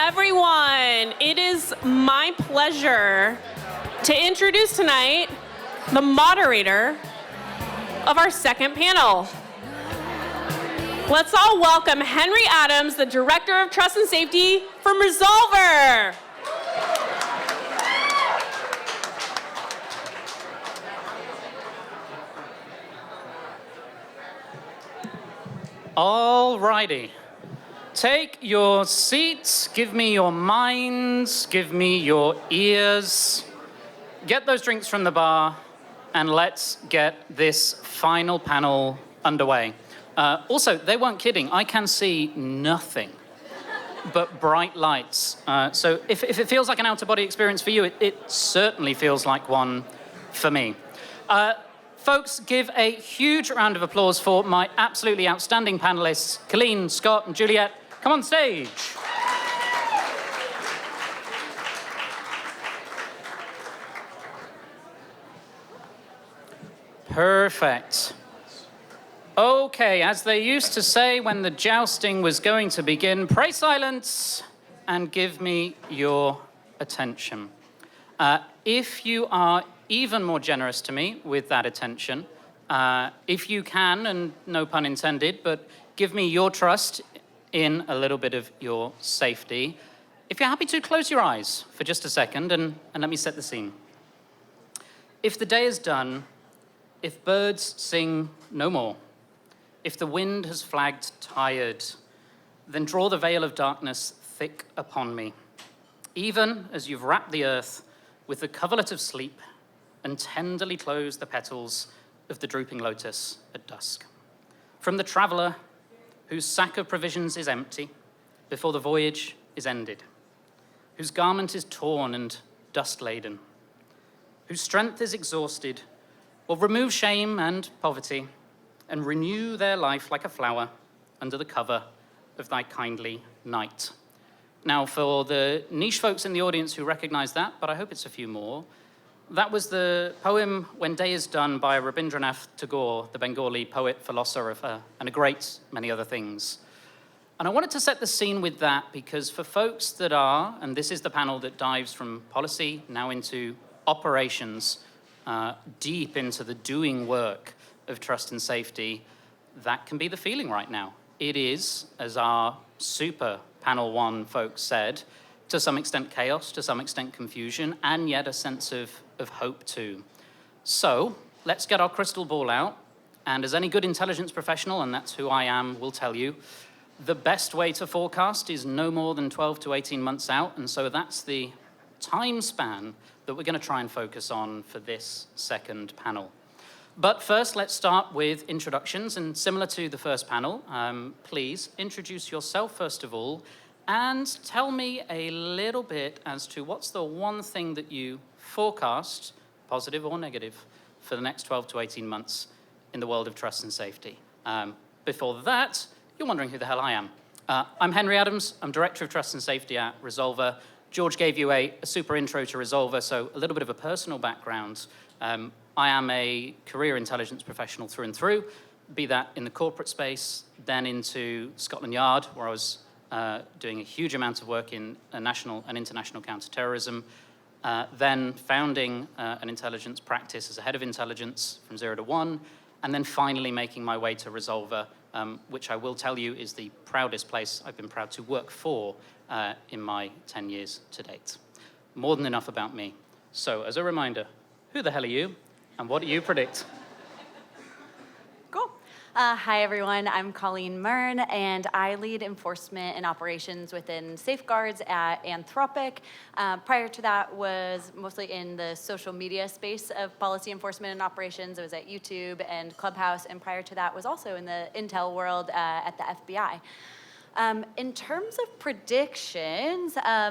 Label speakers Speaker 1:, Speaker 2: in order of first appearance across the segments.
Speaker 1: everyone. It is my pleasure to introduce tonight the moderator of our second panel. Let's all welcome Henry Adams, the Director of Trust and Safety from Resolver.
Speaker 2: All righty. Take your seats, give me your minds, give me your ears. Get those drinks from the bar, and let's get this final panel underway. Also, they weren't kidding. I can see nothing but bright lights. So if it feels like an out-of-body experience for you, it certainly feels like one for me. Folks, give a huge round of applause for my absolutely outstanding panelists, Colleen, Scott, and Juliet. Come on stage. Perfect. Okay, as they used to say when the jousting was going to begin, pray silence and give me your attention. If you are even more generous to me with that attention, if you can, and no pun intended, but give me your trust in a little bit of your safety. If you're happy to, close your eyes for just a second and let me set the scene. If the day is done, if birds sing no more, if the wind has flagged tired, then draw the veil of darkness thick upon me, even as you've wrapped the earth with the coverlet of sleep and tenderly close the petals of the drooping lotus at dusk. From the traveler whose sack of provisions is empty before the voyage is ended, whose garment is torn and dust-laden, whose strength is exhausted, will remove shame and poverty and renew their life like a flower under the cover of thy kindly night. Now, for the niche folks in the audience who recognize that, but I hope it's a few more, that was the poem When Day Is Done by Rabindranath Tagore, the Bengali poet, philosopher, and a great many other things. And I wanted to set the scene with that because for folks that are, and this is the panel that dives from policy now into operations, deep into the doing work of trust and safety, that can be the feeling right now. It is, as our super panel one folks said, to some extent chaos, to some extent confusion, and yet a sense of hope too. So let's get our crystal ball out, and as any good intelligence professional, and that's who I am, will tell you, the best way to forecast is no more than 12 to 18 months out, and so that's the time span that we're going to try and focus on for this second panel. But first, let's start with introductions, and similar to the first panel, please introduce yourself first of all, and tell me a little bit as to what's the one thing that you forecast, positive or negative, for the next 12 to 18 months in the world of trust and safety. Before that, you're wondering who the hell I am. I'm Henry Adams. I'm Director of Trust and Safety at Resolver. George gave you a super intro to Resolver, so a little bit of a personal background. I am a career intelligence professional through and through, be that in the corporate space, then into Scotland Yard, where I was doing a huge amount of work in national and international counterterrorism, then founding an intelligence practice as a head of intelligence from 0 to 1, and then finally making my way to Resolver, which I will tell you is the proudest place I've been proud to work for in my 10 years to date. More than enough about me. So as a reminder, who the hell are you, and what do you predict?
Speaker 3: Cool. Hi, everyone. I'm Colleen Mearn, and I lead enforcement and operations within safeguards at Anthropic. Prior to that was mostly in the social media space of policy enforcement and operations. I was at YouTube and Clubhouse, and prior to that was also in the intel world at the FBI. In terms of predictions, I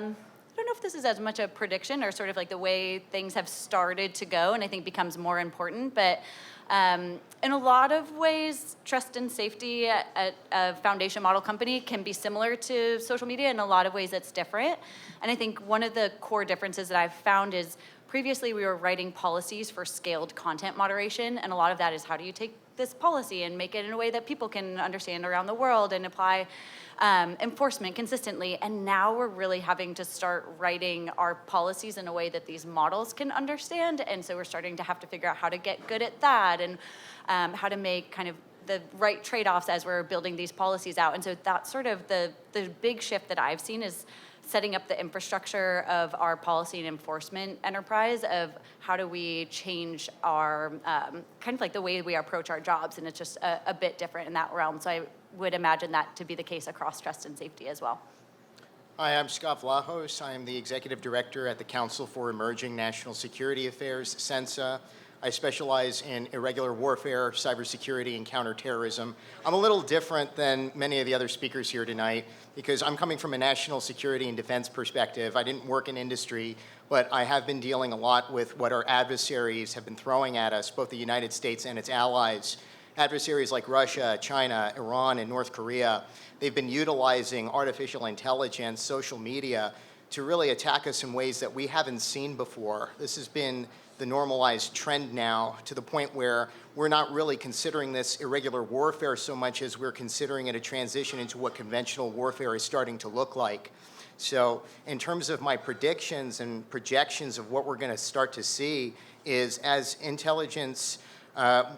Speaker 3: don't know if this is as much a prediction or sort of like the way things have started to go, and I think becomes more important, but in a lot of ways, trust and safety at a foundation model company can be similar to social media. In a lot of ways, it's different. And I think one of the core differences that I've found is previously we were writing policies for scaled content moderation, and a lot of that is how do you take this policy and make it in a way that people can understand around the world and apply enforcement consistently. And now we're really having to start writing our policies in a way that these models can understand. And so we're starting to have to figure out how to get good at that and how to make kind of the right trade-offs as we're building these policies out. And so that's sort of the big shift that I've seen is setting up the infrastructure of our policy and enforcement enterprise of how do we change our kind of like the way we approach our jobs, and it's just a bit different in that realm. So I would imagine that to be the case across trust and safety as well.
Speaker 4: Hi, I'm Scott Vlachos. I am the Executive Director at the Council for Emerging National Security Affairs, CENSA. I specialize in irregular warfare, cybersecurity, and counterterrorism. I'm a little different than many of the other speakers here tonight because I'm coming from a national security and defense perspective. I didn't work in industry, but I have been dealing a lot with what our adversaries have been throwing at us, both the United States and its allies. Adversaries like Russia, China, Iran, and North Korea, they've been utilizing artificial intelligence, social media, to really attack us in ways that we haven't seen before. This has been the normalized trend now to the point where we're not really considering this irregular warfare so much as we're considering it a transition into what conventional warfare is starting to look like. So in terms of my predictions and projections of what we're going to start to see is as intelligence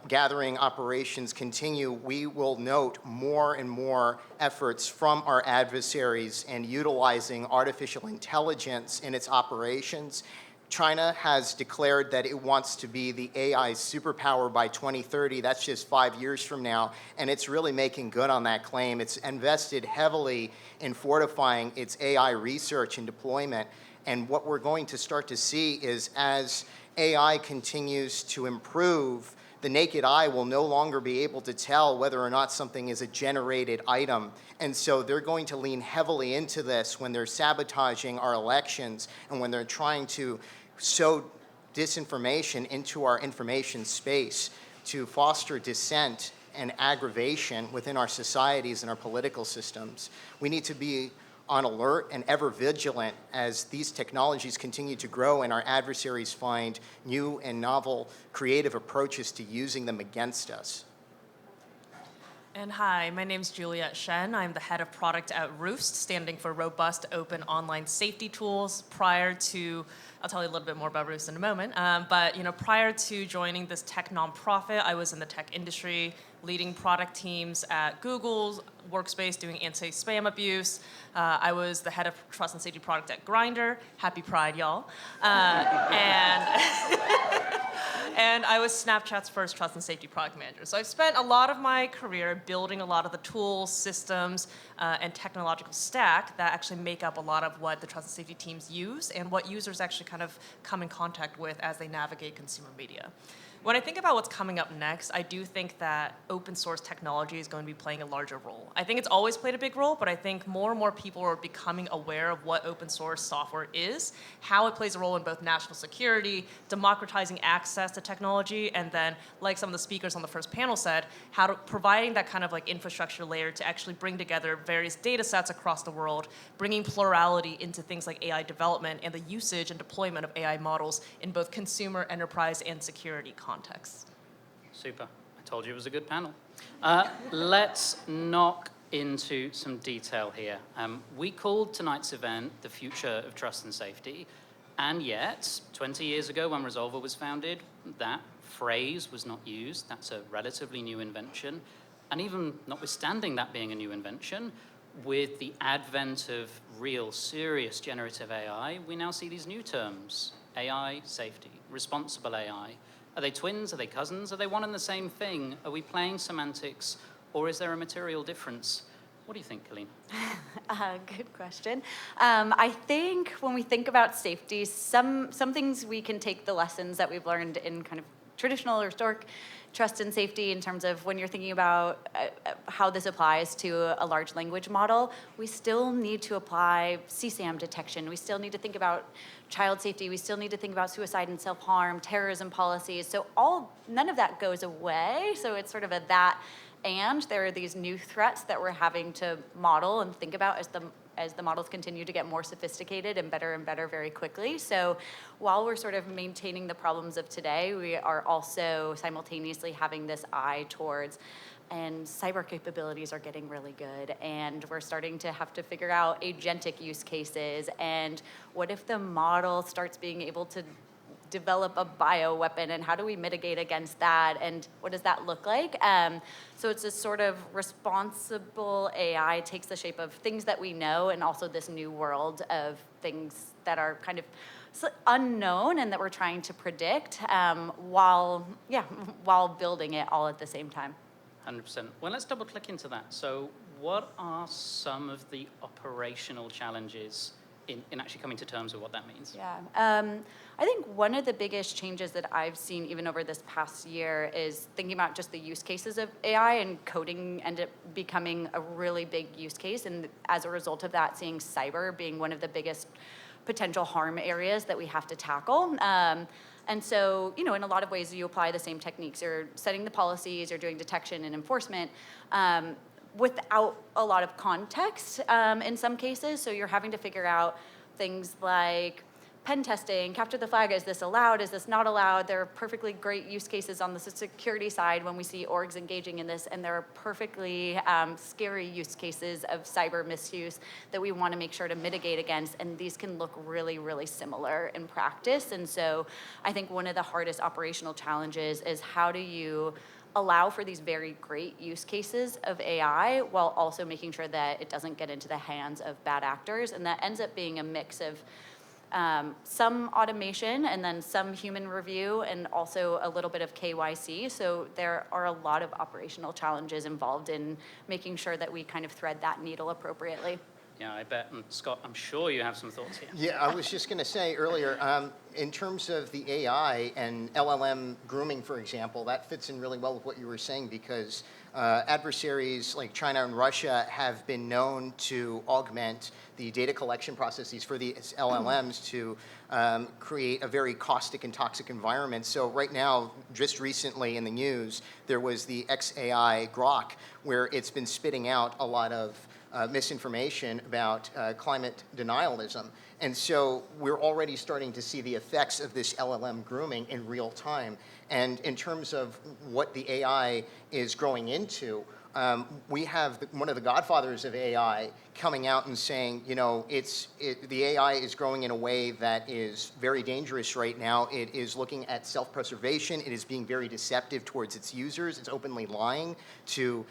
Speaker 4: gathering operations continue, we will note more and more efforts from our adversaries in utilizing artificial intelligence in its operations. China has declared that it wants to be the AI superpower by 2030. That's just 5 years from now, and it's really making good on that claim. It's invested heavily in fortifying its AI research and deployment, and what we're going to start to see is as AI continues to improve, the naked eye will no longer be able to tell whether or not something is a generated item. And so they're going to lean heavily into this when they're sabotaging our elections and when they're trying to sow disinformation into our information space to foster dissent and aggravation within our societies and our political systems. We need to be on alert and ever vigilant as these technologies continue to grow and our adversaries find new and novel creative approaches to using them against us.
Speaker 5: And hi, my name's Juliet Shen. I'm the head of product at ROOST, standing for Robust Open Online Safety Tools. I'll tell you a little bit more about ROOST in a moment, but prior to joining this tech nonprofit, I was in the tech industry, leading product teams at Google's Workspace, doing anti-spam abuse. I was the head of trust and safety product at Grindr. Happy Pride, y'all. And I was Snapchat's first trust and safety product manager. So I've spent a lot of my career building a lot of the tools, systems, and technological stack that actually make up a lot of what the trust and safety teams use and what users actually kind of come in contact with as they navigate consumer media. When I think about what's coming up next, I do think that open source technology is going to be playing a larger role. I think it's always played a big role, but I think more and more people are becoming aware of what open source software is, how it plays a role in both national security, democratizing access to technology, and then, like some of the speakers on the first panel said, providing that kind of like infrastructure layer to actually bring together various data sets across the world, bringing plurality into things like AI development and the usage and deployment of AI models in both consumer, enterprise, and security contexts.
Speaker 2: Super. I told you it was a good panel. Let's knock into some detail here. We called tonight's event The Future of Trust and Safety, and yet 20 years ago when Resolver was founded, that phrase was not used. That's a relatively new invention. And even notwithstanding that being a new invention, with the advent of real, serious generative AI, we now see these new terms: AI safety, responsible AI. Are they twins? Are they cousins? Are they one and the same thing? Are we playing semantics, or is there a material difference? What do you think, Colleen?
Speaker 3: Good question. I think when we think about safety, some things we can take the lessons that we've learned in kind of traditional or historic trust and safety in terms of when you're thinking about how this applies to a large language model, we still need to apply CSAM detection. We still need to think about child safety. We still need to think about suicide and self-harm, terrorism policies. So none of that goes away. So it's sort of and there are these new threats that we're having to model and think about as the as the models continue to get more sophisticated and better very quickly. So while we're sort of maintaining the problems of today, we are also simultaneously having this eye towards, and cyber capabilities are getting really good, and we're starting to have to figure out agentic use cases, and what if the model starts being able to develop a bioweapon, and how do we mitigate against that, and what does that look like? So it's this sort of responsible AI takes the shape of things that we know, and also this new world of things that are kind of unknown and that we're trying to predict, while building it all at the same time.
Speaker 2: 100%. Well, let's double click into that. So what are some of the operational challenges in actually coming to terms with what that means?
Speaker 3: Yeah. I think one of the biggest changes that I've seen even over this past year is thinking about just the use cases of AI, and coding ended up becoming a really big use case. And as a result of that, seeing cyber being one of the biggest potential harm areas that we have to tackle. And so, in a lot of ways, you apply the same techniques. You're setting the policies, you're doing detection and enforcement, without a lot of context in some cases. So you're having to figure out things like pen testing, capture the flag, is this allowed, is this not allowed? There are perfectly great use cases on the security side when we see orgs engaging in this, and there are perfectly scary use cases of cyber misuse that we want to make sure to mitigate against, and these can look really, really similar in practice. And so I think one of the hardest operational challenges is how do you allow for these very great use cases of AI while also making sure that it doesn't get into the hands of bad actors, and that ends up being a mix of some automation and then some human review and also a little bit of KYC. So there are a lot of operational challenges involved in making sure that we kind of thread that needle appropriately.
Speaker 2: Yeah, I bet. And Scott, I'm sure you have some thoughts here.
Speaker 4: Yeah, I was just going to say earlier, in terms of the AI and LLM grooming, for example, that fits in really well with what you were saying, because adversaries like China and Russia have been known to augment the data collection processes for these LLMs to create a very caustic and toxic environment. So right now, just recently in the news, there was the XAI Grok, where it's been spitting out a lot of misinformation about climate denialism. And so we're already starting to see the effects of this LLM grooming in real time. And in terms of what the AI is growing into, we have one of the godfathers of AI coming out and saying, the AI is growing in a way that is very dangerous right now. It is looking at self-preservation. It is being very deceptive towards its users. It's openly lying to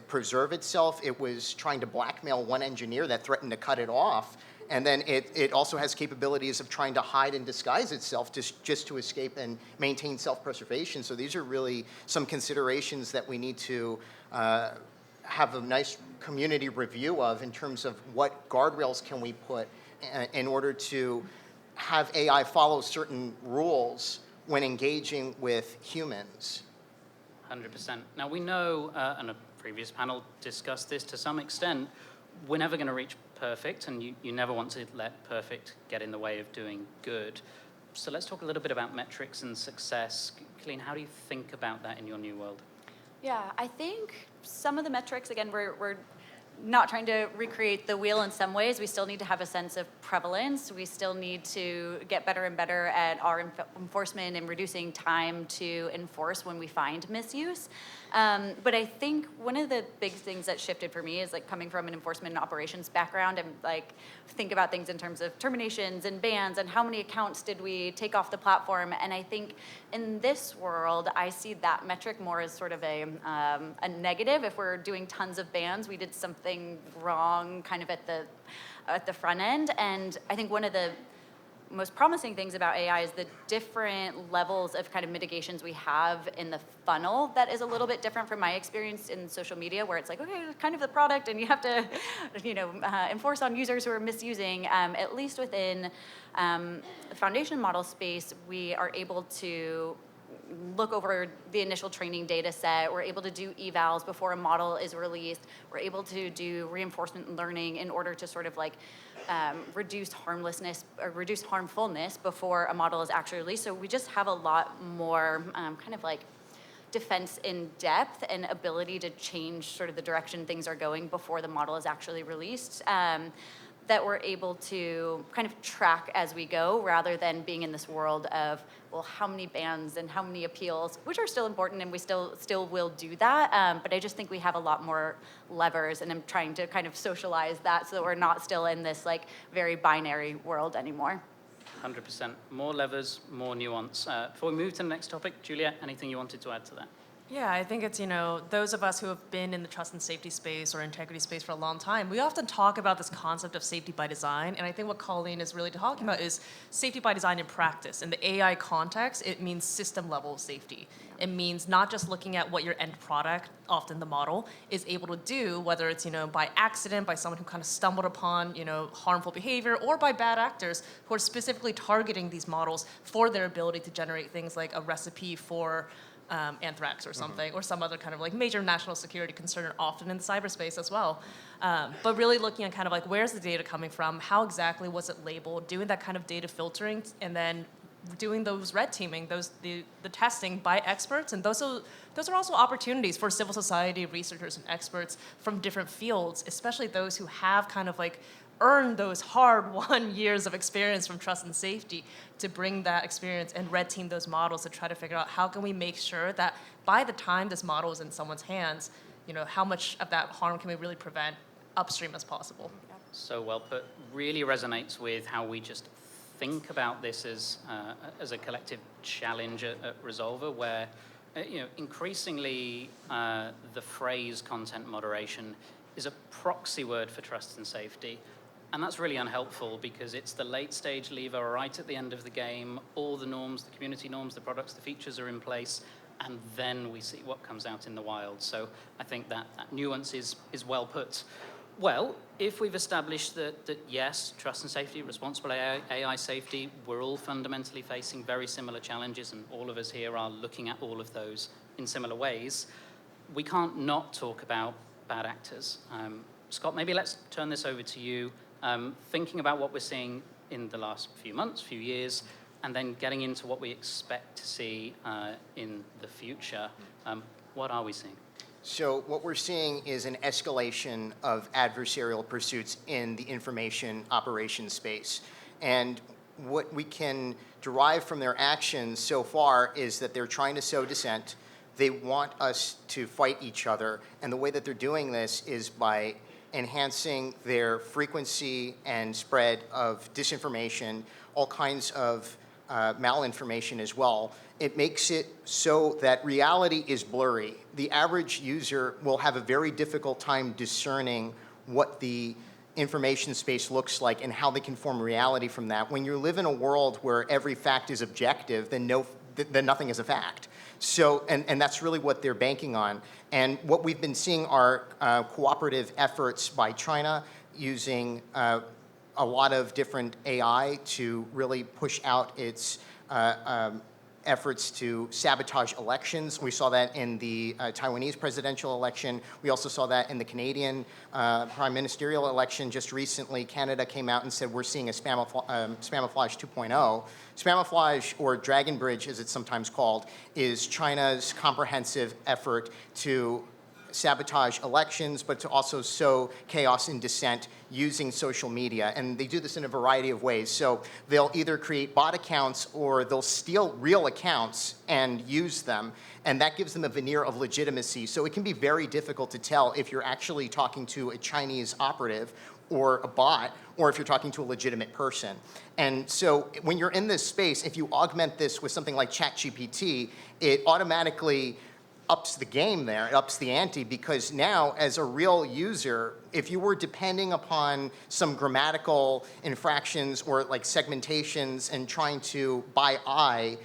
Speaker 4: preserve itself. It was trying to blackmail one engineer that threatened to cut it off. And then it also has capabilities of trying to hide and disguise itself just to escape and maintain self-preservation. So these are really some considerations that we need to have a nice community review of in terms of what guardrails can we put in order to have AI follow certain rules when engaging with humans.
Speaker 2: 100%. Now, we know, and a previous panel discussed this to some extent, we're never going to reach perfect, and you never want to let perfect get in the way of doing good. So let's talk a little bit about metrics and success. Colleen, how do you think about that in your new world?
Speaker 3: Yeah, I think some of the metrics, again, we're not trying to recreate the wheel in some ways. We still need to have a sense of prevalence. We still need to get better and better at our enforcement and reducing time to enforce when we find misuse. But I think one of the big things that shifted for me is like coming from an enforcement and operations background, and like think about things in terms of terminations and bans and how many accounts did we take off the platform. And I think in this world, I see that metric more as sort of a negative. If we're doing tons of bans, we did something wrong kind of at the front end. And I think one of the most promising things about AI is the different levels of kind of mitigations we have in the funnel that is a little bit different from my experience in social media, where it's like, okay, kind of the product, and you have to, enforce on users who are misusing. At least within the foundation model space, we are able to look over the initial training data set. We're able to do evals before a model is released. We're able to do reinforcement learning in order to sort of like reduce harmlessness or reduce harmfulness before a model is actually released. So we just have a lot more kind of like defense in depth and ability to change sort of the direction things are going before the model is actually released. That we're able to kind of track as we go rather than being in this world of, well, how many bans and how many appeals, which are still important and we still will do that. But I just think we have a lot more levers, and I'm trying to kind of socialize that so that we're not still in this like very binary world anymore.
Speaker 2: 100%. More levers, more nuance. Before we move to the next topic, Juliet, anything you wanted to add to that?
Speaker 5: Yeah, I think it's, those of us who have been in the trust and safety space or integrity space for a long time, we often talk about this concept of safety by design. And I think what Colleen is really talking about is safety by design in practice. In the AI context, it means system level safety. It means not just looking at what your end product, often the model, is able to do, whether it's, by accident, by someone who kind of stumbled upon, harmful behavior, or by bad actors who are specifically targeting these models for their ability to generate things like a recipe for anthrax or something, or some other kind of like major national security concern, often in the cyberspace as well. But really looking at kind of like, where's the data coming from? How exactly was it labeled? Doing that kind of data filtering, and then doing those red teaming, the testing by experts. And those are also opportunities for civil society researchers and experts from different fields, especially those who have kind of like earn those hard-won years of experience from trust and safety, to bring that experience and red team those models to try to figure out how can we make sure that by the time this model is in someone's hands, how much of that harm can we really prevent upstream as possible.
Speaker 2: So well put. Really resonates with how we just think about this as a collective challenge at Resolver, where increasingly the phrase content moderation is a proxy word for trust and safety. And that's really unhelpful, because it's the late stage lever right at the end of the game. All the norms, the community norms, the products, the features are in place, and then we see what comes out in the wild. So I think that nuance is well put. Well, if we've established that yes, trust and safety, responsible AI safety, we're all fundamentally facing very similar challenges, and all of us here are looking at all of those in similar ways, we can't not talk about bad actors. Scott, maybe let's turn this over to you. Thinking about what we're seeing in the last few months, few years, and then getting into what we expect to see in the future. What are we seeing?
Speaker 4: So what we're seeing is an escalation of adversarial pursuits in the information operations space. And what we can derive from their actions so far is that they're trying to sow dissent. They want us to fight each other. And the way that they're doing this is by enhancing their frequency and spread of disinformation, all kinds of malinformation as well. It makes it so that reality is blurry. The average user will have a very difficult time discerning what the information space looks like and how they can form reality from that. When you live in a world where every fact is objective, then nothing is a fact. So, and that's really what they're banking on. And what we've been seeing are cooperative efforts by China using a lot of different AI to really push out its efforts to sabotage elections. We saw that in the Taiwanese presidential election. We also saw that in the Canadian prime ministerial election. Just recently, Canada came out and said we're seeing a spamouflage 2.0. Spamouflage, or Dragon Bridge as it's sometimes called, is China's comprehensive effort to sabotage elections, but to also sow chaos and dissent using social media. And they do this in a variety of ways. So they'll either create bot accounts or they'll steal real accounts and use them. And that gives them a veneer of legitimacy. So it can be very difficult to tell if you're actually talking to a Chinese operative or a bot, or if you're talking to a legitimate person. And so when you're in this space, if you augment this with something like ChatGPT, it automatically ups the game there, it ups the ante, because now as a real user, if you were depending upon some grammatical infractions or like segmentations and trying to by eye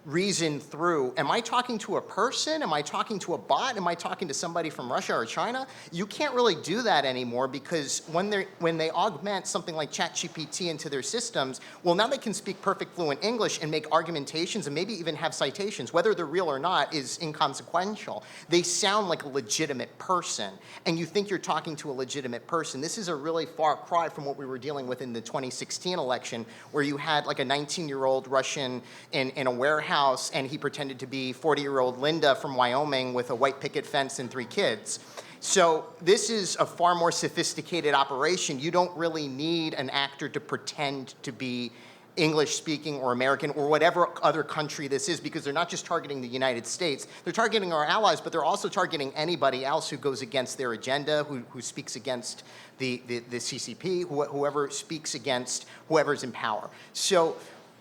Speaker 4: reason through, am I talking to a person? Am I talking to a bot? Am I talking to somebody from Russia or China? You can't really do that anymore, because when they augment something like ChatGPT into their systems, well, now they can speak perfect fluent English and make argumentations and maybe even have citations. Whether they're real or not is inconsequential. They sound like a legitimate person, and you think you're talking to a legitimate person. This is a really far cry from what we were dealing with in the 2016 election, where you had like a 19-year-old Russian in a warehouse courthouse and he pretended to be 40-year-old Linda from Wyoming with a white picket fence and 3 kids. So this is a far more sophisticated operation. You don't really need an actor to pretend to be English speaking or American or whatever other country this is, because they're not just targeting the United States, they're targeting our allies, but they're also targeting anybody else who goes against their agenda, who speaks against the CCP, whoever speaks against whoever's in power. So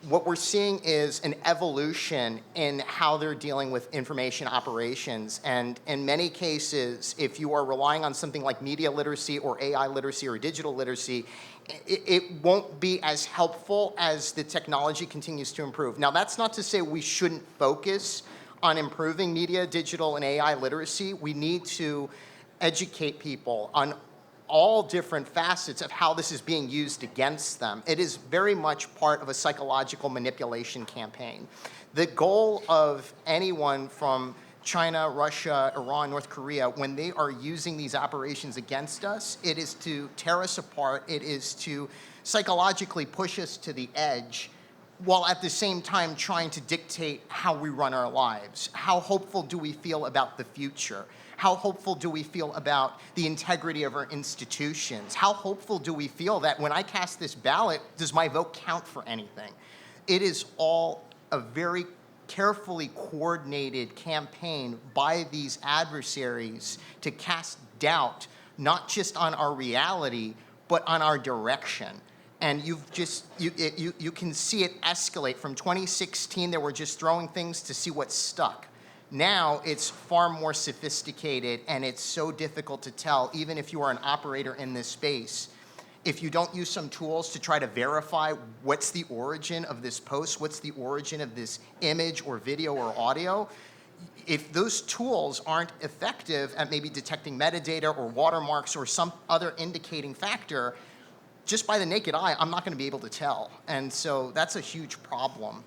Speaker 4: what we're seeing is an evolution in how they're dealing with information operations. And in many cases, if you are relying on something like media literacy or AI literacy or digital literacy, it won't be as helpful as the technology continues to improve. Now, that's not to say we shouldn't focus on improving media, digital, and AI literacy. We need to educate people on all different facets of how this is being used against them. It is very much part of a psychological manipulation campaign. The goal of anyone from China, Russia, Iran, North Korea, when they are using these operations against us, it is to tear us apart. It is to psychologically push us to the edge, while at the same time trying to dictate how we run our lives. How hopeful do we feel about the future? How hopeful do we feel about the integrity of our institutions? How hopeful do we feel that when I cast this ballot, does my vote count for anything? It is all a very carefully coordinated campaign by these adversaries to cast doubt, not just on our reality, but on our direction. And you can see it escalate. From 2016, they were just throwing things to see what stuck. Now it's far more sophisticated, and it's so difficult to tell, even if you are an operator in this space, if you don't use some tools to try to verify what's the origin of this post, what's the origin of this image or video or audio, if those tools aren't effective at maybe detecting metadata or watermarks or some other indicating factor, just by the naked eye, I'm not going to be able to tell. And so that's a huge problem.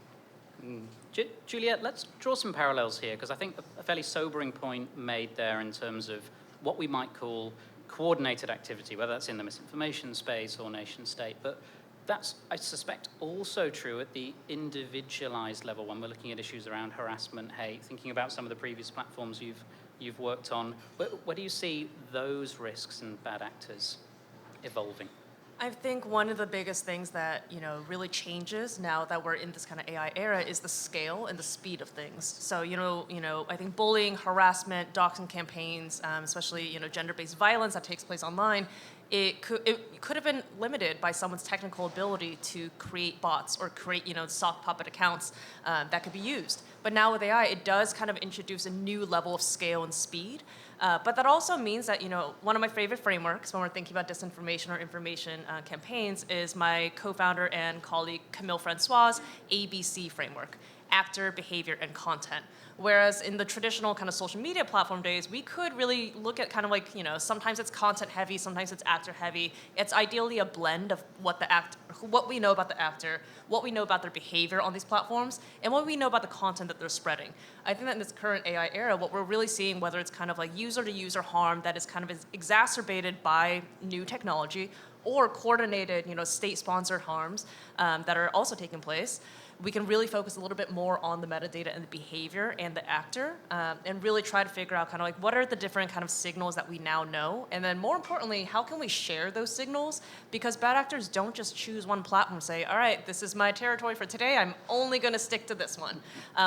Speaker 2: Juliet, let's draw some parallels here, because I think a fairly sobering point made there in terms of what we might call coordinated activity, whether that's in the misinformation space or nation state. But that's, I suspect, also true at the individualized level when we're looking at issues around harassment, hate, thinking about some of the previous platforms you've worked on. Where do you see those risks and bad actors evolving?
Speaker 5: I think one of the biggest things that really changes now that we're in this kind of AI era is the scale and the speed of things. So I think bullying, harassment, doxing campaigns, especially gender-based violence that takes place online, it could have been limited by someone's technical ability to create bots or create sock puppet accounts that could be used. But now with AI, it does kind of introduce a new level of scale and speed. But that also means that, one of my favorite frameworks when we're thinking about disinformation or information campaigns is my co-founder and colleague Camille Francois' ABC framework: actor, behavior, and content. Whereas in the traditional kind of social media platform days, we could really look at kind of like, sometimes it's content heavy, sometimes it's actor heavy. It's ideally a blend of what we know about the actor, what we know about their behavior on these platforms, and what we know about the content that they're spreading. I think that in this current AI era, what we're really seeing, whether it's kind of like user-to-user harm that is kind of exacerbated by new technology, or coordinated, state-sponsored harms that are also taking place, we can really focus a little bit more on the metadata and the behavior and the actor, and really try to figure out kind of like what are the different kind of signals that we now know, and then more importantly, how can we share those signals? Because bad actors don't just choose one platform and say, all right, this is my territory for today, I'm only going to stick to this one.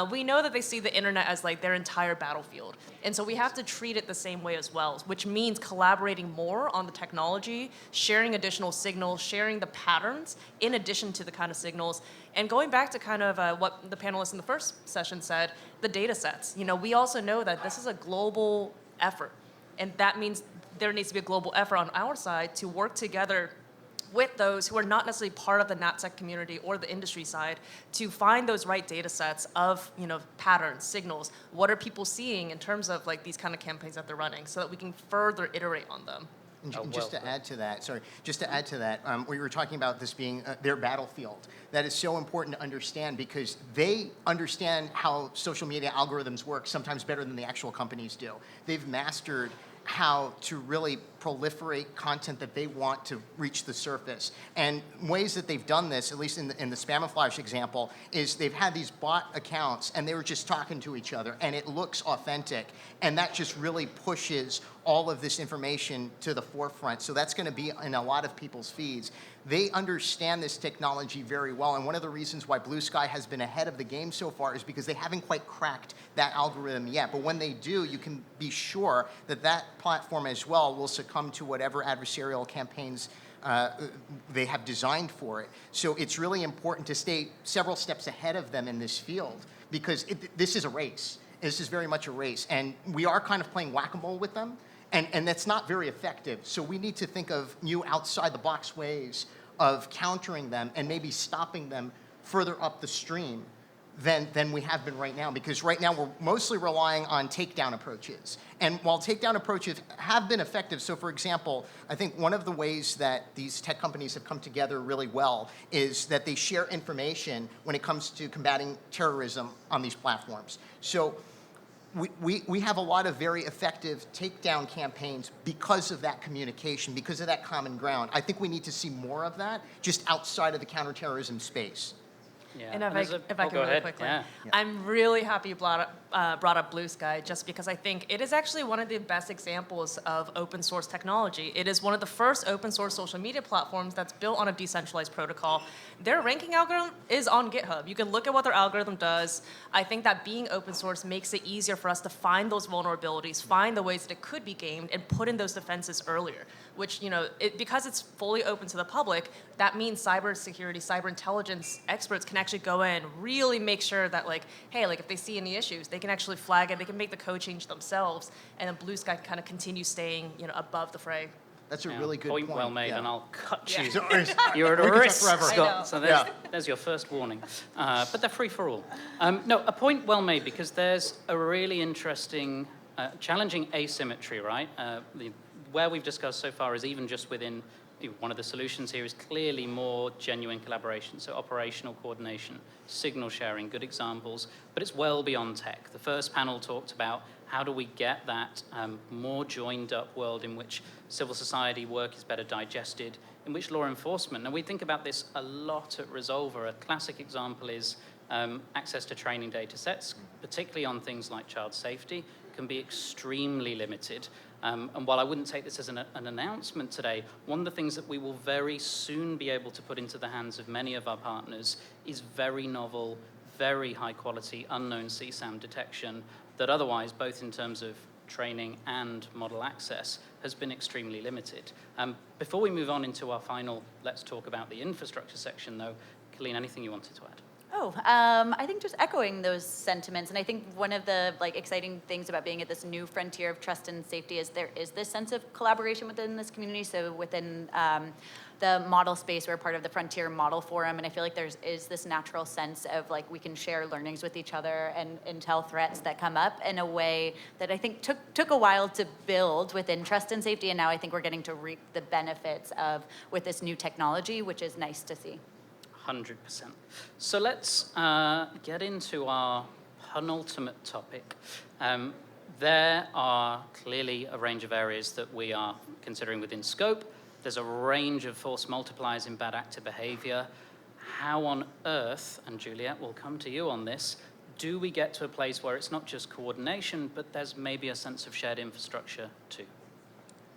Speaker 5: We know that they see the internet as like their entire battlefield, and so we have to treat it the same way as well, which means collaborating more on the technology, sharing additional signals, sharing the patterns in addition to the kind of signals. And going back to kind of what the panelists in the first session said, the data sets. We also know that this is a global effort. And that means there needs to be a global effort on our side to work together with those who are not necessarily part of the NatSec community or the industry side to find those right data sets of patterns, signals. What are people seeing in terms of like these kind of campaigns that they're running, so that we can further iterate on them.
Speaker 4: Just to add to that, we were talking about this being their battlefield. That is so important to understand, because they understand how social media algorithms work sometimes better than the actual companies do. They've mastered how to really proliferate content that they want to reach the surface. And ways that they've done this, at least in the Spamiflash example, is they've had these bot accounts and they were just talking to each other and it looks authentic. And that just really pushes all of this information to the forefront. So that's going to be in a lot of people's feeds. They understand this technology very well, and one of the reasons why Blue Sky has been ahead of the game so far is because they haven't quite cracked that algorithm yet. But when they do, you can be sure that that platform as well will succumb to whatever adversarial campaigns they have designed for it. So it's really important to stay several steps ahead of them in this field, because this is a race. This is very much a race, and we are kind of playing whack-a-mole with them. And that's not very effective. So we need to think of new outside-the-box ways of countering them and maybe stopping them further up the stream than we have been right now. Because right now we're mostly relying on takedown approaches. And while takedown approaches have been effective, so for example, I think one of the ways that these tech companies have come together really well is that they share information when it comes to combating terrorism on these platforms. So we have a lot of very effective takedown campaigns because of that communication, because of that common ground. I think we need to see more of that just outside of the counterterrorism space.
Speaker 2: Yeah.
Speaker 5: And if I can really quickly,
Speaker 2: Yeah.
Speaker 5: I'm really happy you brought up Blue Sky, just because I think it is actually one of the best examples of open source technology. It is one of the first open source social media platforms that's built on a decentralized protocol. Their ranking algorithm is on GitHub. You can look at what their algorithm does. I think that being open source makes it easier for us to find those vulnerabilities, find the ways that it could be gamed, and put in those defenses earlier. Which, because it's fully open to the public, that means cybersecurity, cyber intelligence experts can actually go in, really make sure that, if they see any issues, they can actually flag it, they can make the code change themselves, and then Blue Sky can kind of continue staying, above the fray.
Speaker 4: That's a really good point.
Speaker 2: Point well made,
Speaker 4: yeah.
Speaker 2: and I'll cut you.
Speaker 4: Yeah.
Speaker 2: You're at a
Speaker 4: We could talk
Speaker 2: risk,
Speaker 4: forever.
Speaker 2: Scott. So there's your first warning. But they're free for all. No, a point well made, because there's a really interesting, challenging asymmetry, right? Where we've discussed so far is even just within one of the solutions here is clearly more genuine collaboration, so operational coordination, signal sharing, good examples, but it's well beyond tech. The first panel talked about how do we get that more joined up world in which civil society work is better digested, in which law enforcement, and we think about this a lot at Resolver. A classic example is access to training data sets, particularly on things like child safety, can be extremely limited. And while I wouldn't take this as an announcement today, one of the things that we will very soon be able to put into the hands of many of our partners is very novel, very high quality, unknown CSAM detection that otherwise, both in terms of training and model access, has been extremely limited. Before we move on into our final, let's talk about the infrastructure section though, Colleen, anything you wanted to add?
Speaker 3: I think just echoing those sentiments, and I think one of the exciting things about being at this new frontier of trust and safety is there is this sense of collaboration within this community. So within the model space, we're part of the Frontier Model Forum, and I feel like there is this natural sense of we can share learnings with each other and intel threats that come up in a way that I think took a while to build within trust and safety, and now I think we're getting to reap the benefits of with this new technology, which is nice to see.
Speaker 2: 100%. So let's get into our penultimate topic. There are clearly a range of areas that we are considering within scope. There's a range of force multipliers in bad actor behavior. How on earth, and Juliet, we'll come to you on this, do we get to a place where it's not just coordination, but there's maybe a sense of shared infrastructure too?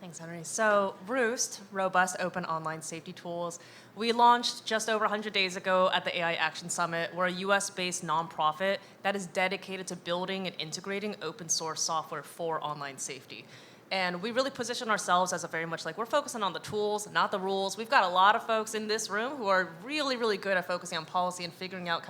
Speaker 5: Thanks, Henry. So ROOST, Robust Open Online Safety Tools, we launched just over 100 days ago at the AI Action Summit. We're a US-based nonprofit that is dedicated to building and integrating open source software for online safety. And we really position ourselves as a very much we're focusing on the tools, not the rules. We've got a lot of folks in this room who are really, really good at focusing on policy and figuring out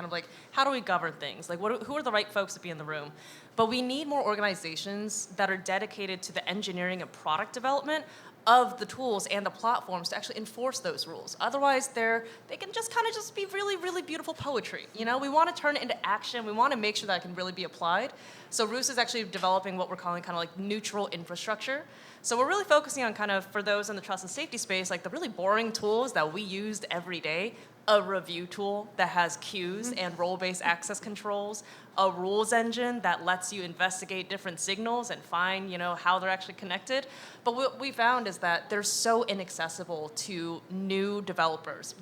Speaker 5: how do we govern things? Who are the right folks to be in the room? But we need more organizations that are dedicated to the engineering and product development of the tools and the platforms to actually enforce those rules. Otherwise, they can just be really, really beautiful poetry. We want to turn it into action. We want to make sure that it can really be applied. So ROOST is actually developing what we're calling neutral infrastructure. So we're really focusing on kind of, for those in the trust and safety space, like the really boring tools that we used every day. A review tool that has queues and role-based access controls, a rules engine that lets you investigate different signals and find, how they're actually connected. But what we found is that they're so inaccessible to new developers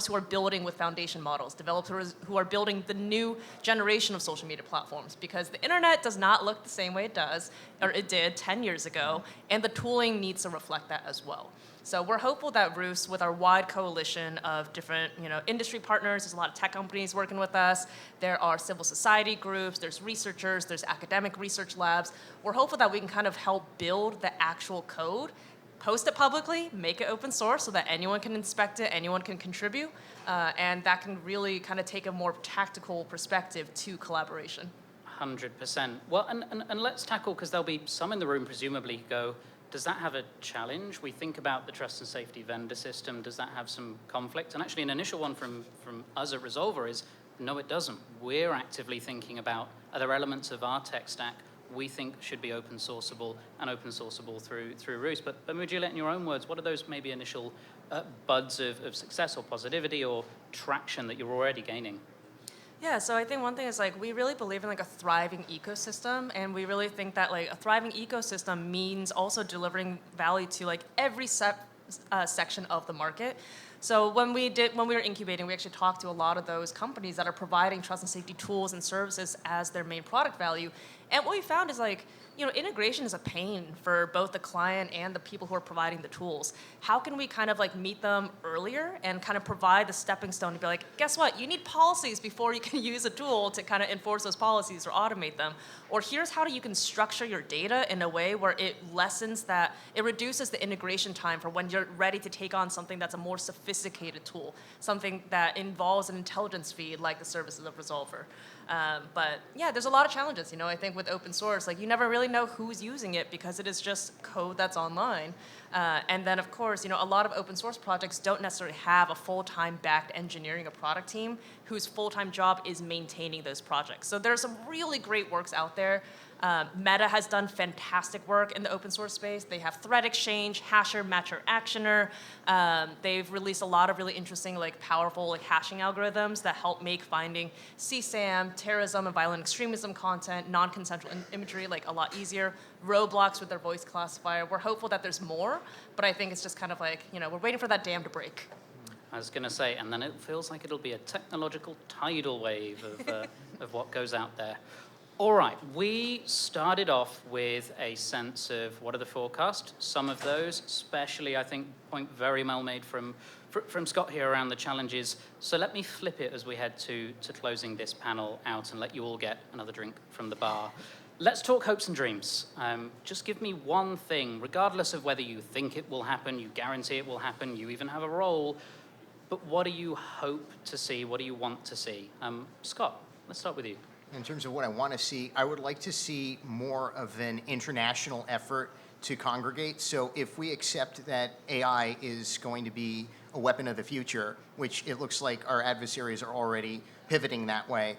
Speaker 5: who are building with foundation models, developers who are building the new generation of social media platforms, because the internet does not look the same way it did 10 years ago, and the tooling needs to reflect that as well. So we're hopeful that Roost, with our wide coalition of different, industry partners, there's a lot of tech companies working with us. There are civil society groups, there's researchers, there's academic research labs. We're hopeful that we can kind of help build the actual code, post it publicly, make it open source so that anyone can inspect it, anyone can contribute, and that can really kind of take a more tactical perspective to collaboration.
Speaker 2: 100%. Well, and let's tackle, because there'll be some in the room presumably who go, does that have a challenge? We think about the trust and safety vendor system. Does that have some conflict? And actually, an initial one from us at Resolver is, no, it doesn't. We're actively thinking about, are there elements of our tech stack we think should be open sourceable and open sourceable through Roost? But Juliet, in your own words, what are those maybe initial buds of success or positivity or traction that you're already gaining?
Speaker 5: Yeah, so I think one thing is we really believe in a thriving ecosystem, and we really think that a thriving ecosystem means also delivering value to every section of the market. So when we were incubating, we actually talked to a lot of those companies that are providing trust and safety tools and services as their main product value. And what we found is integration is a pain for both the client and the people who are providing the tools. How can we kind of meet them earlier and kind of provide the stepping stone to be guess what? You need policies before you can use a tool to kind of enforce those policies or automate them. Or here's how you can structure your data in a way where it reduces the integration time for when you're ready to take on something that's a more sophisticated tool, something that involves an intelligence feed like the services of Resolver. But yeah, there's a lot of challenges. I think with open source, you never really know who's using it because it is just code that's online. And then, of course, a lot of open source projects don't necessarily have a full-time backed engineering or product team whose full-time job is maintaining those projects. So there's some really great works out there. Meta has done fantastic work in the open source space. They have threat exchange, hasher, matcher, actioner. They've released a lot of really interesting, powerful hashing algorithms that help make finding CSAM, terrorism, and violent extremism content, non-consensual imagery a lot easier. Roblox with their voice classifier. We're hopeful that there's more, but I think it's just kind of we're waiting for that dam to break.
Speaker 2: I was going to say, and then it feels like it'll be a technological tidal wave of what goes out there. All right, we started off with a sense of what are the forecasts. Some of those, especially, I think, point very well made from Scott here around the challenges. So let me flip it as we head to closing this panel out and let you all get another drink from the bar. Let's talk hopes and dreams. Just give me one thing, regardless of whether you think it will happen, you guarantee it will happen, you even have a role, but what do you hope to see? What do you want to see? Scott, let's start with you.
Speaker 4: In terms of what I want to see, I would like to see more of an international effort to congregate. So if we accept that AI is going to be a weapon of the future, which it looks like our adversaries are already pivoting that way,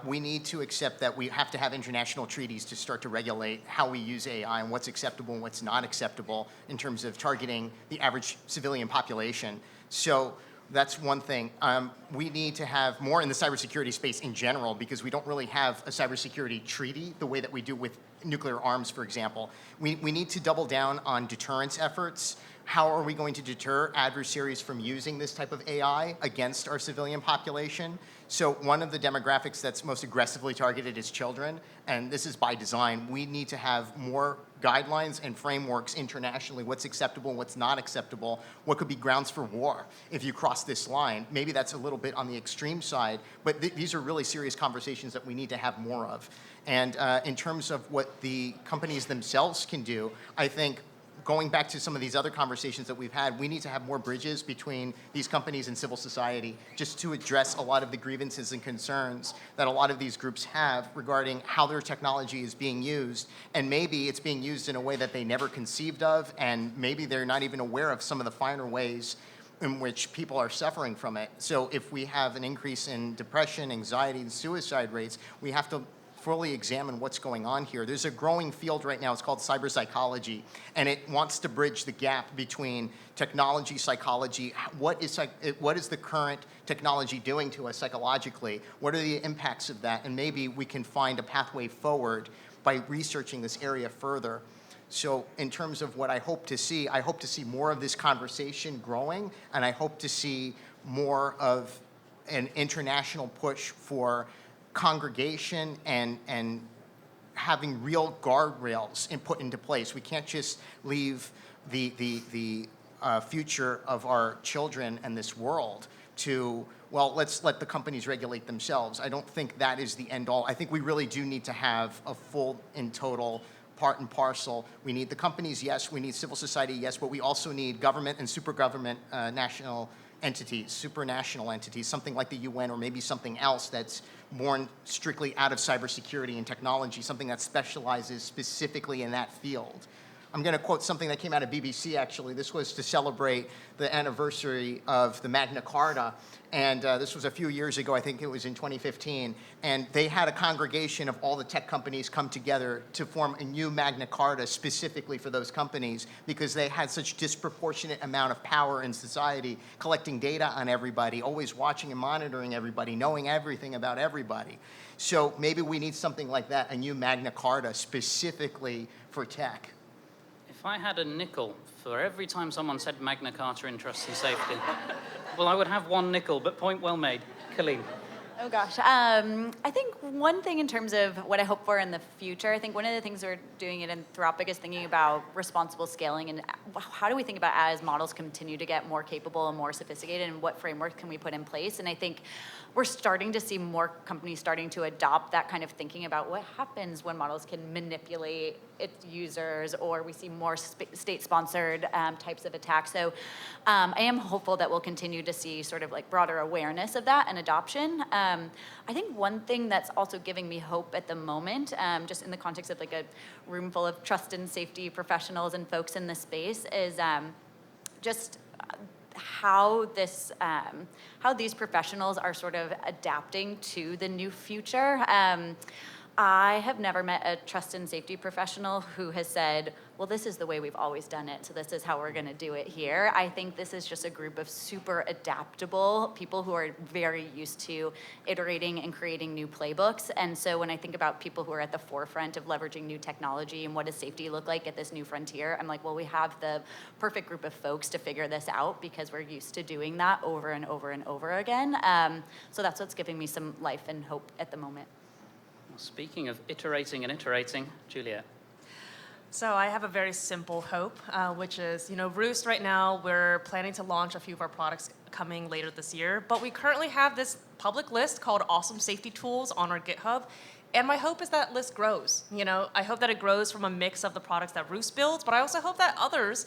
Speaker 4: we need to accept that we have to have international treaties to start to regulate how we use AI and what's acceptable and what's not acceptable in terms of targeting the average civilian population. So that's one thing. We need to have more in the cybersecurity space in general because we don't really have a cybersecurity treaty the way that we do with nuclear arms, for example. We need to double down on deterrence efforts. How are we going to deter adversaries from using this type of AI against our civilian population? So one of the demographics that's most aggressively targeted is children, and this is by design. We need to have more guidelines and frameworks internationally, what's acceptable, what's not acceptable, what could be grounds for war if you cross this line. Maybe that's a little bit on the extreme side, but these are really serious conversations that we need to have more of. And in terms of what the companies themselves can do, I think going back to some of these other conversations that we've had, we need to have more bridges between these companies and civil society just to address a lot of the grievances and concerns that a lot of these groups have regarding how their technology is being used. And maybe it's being used in a way that they never conceived of, and maybe they're not even aware of some of the finer ways in which people are suffering from it. So if we have an increase in depression, anxiety, and suicide rates, we have to fully examine what's going on here. There's a growing field right now, it's called cyber psychology, and it wants to bridge the gap between technology, psychology. What is the current technology doing to us psychologically? What are the impacts of that? And maybe we can find a pathway forward by researching this area further. So in terms of what I hope to see more of this conversation growing, and I hope to see more of an international push for congregation and having real guardrails put into place. We can't just leave the future of our children and this world to, well, let's let the companies regulate themselves. I don't think that is the end all. I think we really do need to have a full and total part and parcel. We need the companies, yes. We need civil society, yes. But we also need government and super government national entities, supranational entities, something like the UN or maybe something else that's born strictly out of cybersecurity and technology, something that specializes specifically in that field. I'm going to quote something that came out of BBC, actually. This was to celebrate the anniversary of the Magna Carta, and this was a few years ago. I think it was in 2015, and they had a congregation of all the tech companies come together to form a new Magna Carta specifically for those companies because they had such disproportionate amount of power in society, collecting data on everybody, always watching and monitoring everybody, knowing everything about everybody. So maybe we need something like that, a new Magna Carta specifically for tech.
Speaker 2: If I had a nickel for every time someone said Magna Carta in trust and safety, well, I would have one nickel, but point well made. Colleen.
Speaker 3: Oh gosh, I think one thing in terms of what I hope for in the future, I think one of the things we're doing at Anthropic is thinking about responsible scaling and how do we think about as models continue to get more capable and more sophisticated and what framework can we put in place. And I think we're starting to see more companies starting to adopt that kind of thinking about what happens when models can manipulate its users, or we see more state-sponsored types of attacks. So I am hopeful that we'll continue to see sort of like broader awareness of that and adoption. I think one thing that's also giving me hope at the moment, just in the context of like a room full of trust and safety professionals and folks in this space, is just how these professionals are sort of adapting to the new future. I have never met a trust and safety professional who has said, well, this is the way we've always done it, so this is how we're going to do it here. I think this is just a group of super adaptable people who are very used to iterating and creating new playbooks. And so when I think about people who are at the forefront of leveraging new technology and what does safety look like at this new frontier, I'm like, well, we have the perfect group of folks to figure this out because we're used to doing that over and over and over again. So that's what's giving me some life and hope at the moment.
Speaker 2: Speaking of iterating and iterating, Juliet.
Speaker 5: So I have a very simple hope, which is, Roost right now, we're planning to launch a few of our products coming later this year, but we currently have this public list called Awesome Safety Tools on our GitHub. And my hope is that list grows. I hope that it grows from a mix of the products that Roost builds, but I also hope that others,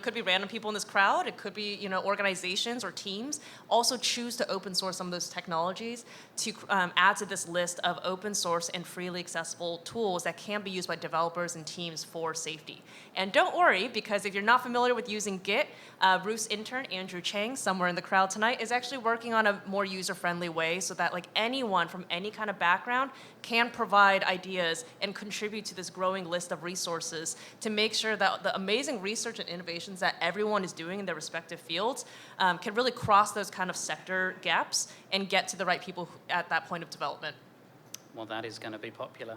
Speaker 5: could be random people in this crowd, it could be, organizations or teams, also choose to open source some of those technologies to add to this list of open source and freely accessible tools that can be used by developers and teams for safety. And don't worry, because if you're not familiar with using Git, Roost intern Andrew Chang, somewhere in the crowd tonight, is actually working on a more user-friendly way so that anyone from any kind of background can provide ideas and contribute to this growing list of resources to make sure that the amazing research and innovations that everyone is doing in their respective fields can really cross those kind of sector gaps and get to the right people at that point of development.
Speaker 2: Well, that is going to be popular.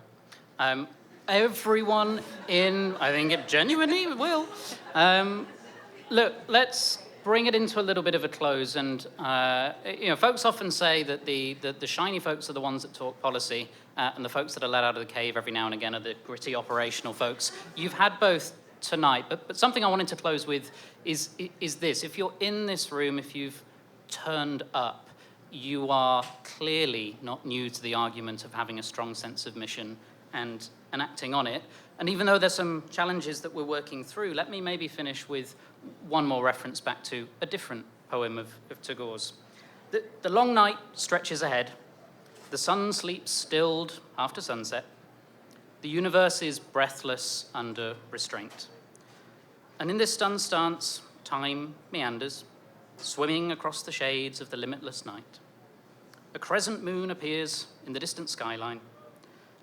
Speaker 2: Everyone I think it genuinely will. Look, let's bring it into a little bit of a close. And, folks often say that the shiny folks are the ones that talk policy, and the folks that are let out of the cave every now and again are the gritty operational folks. You've had both tonight, but something I wanted to close with is this. If you're in this room, if you've turned up, you are clearly not new to the argument of having a strong sense of mission and acting on it. And even though there's some challenges that we're working through, let me maybe finish with one more reference back to a different poem of Tagore's. The long night stretches ahead. The sun sleeps stilled after sunset. The universe is breathless under restraint. And in this stunned stance, time meanders, swimming across the shades of the limitless night. A crescent moon appears in the distant skyline.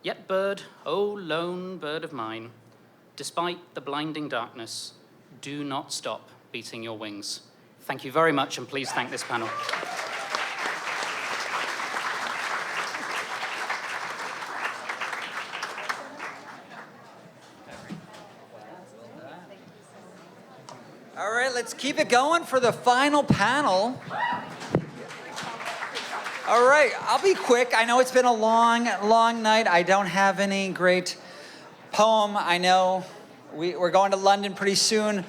Speaker 2: Yet bird, oh lone bird of mine, despite the blinding darkness, do not stop beating your wings. Thank you very much, and please thank this panel.
Speaker 6: All right, let's keep it going for the final panel. All right, I'll be quick. I know it's been a long night. I don't have any great poem. I know we're going to London pretty soon.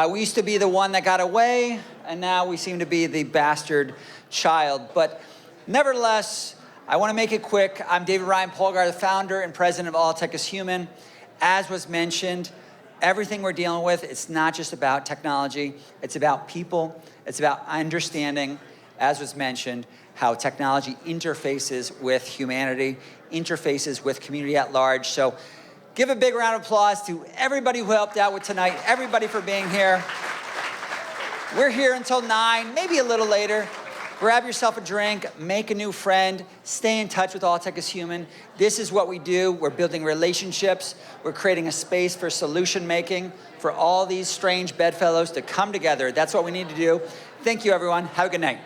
Speaker 6: We used to be the one that got away, and now we seem to be the bastard child. But nevertheless, I want to make it quick. I'm David Ryan Polgar, the founder and president of All Tech is Human. As was mentioned, everything we're dealing with, it's not just about technology. It's about people. It's about understanding, as was mentioned, how technology interfaces with humanity, interfaces with community at large. So give a big round of applause to everybody who helped out with tonight, everybody for being here. We're here until 9, maybe a little later. Grab yourself a drink, make a new friend, stay in touch with All Tech is Human. This is what we do. We're building relationships. We're creating a space for solution making for all these strange bedfellows to come together. That's what we need to do. Thank you, everyone. Have a good night.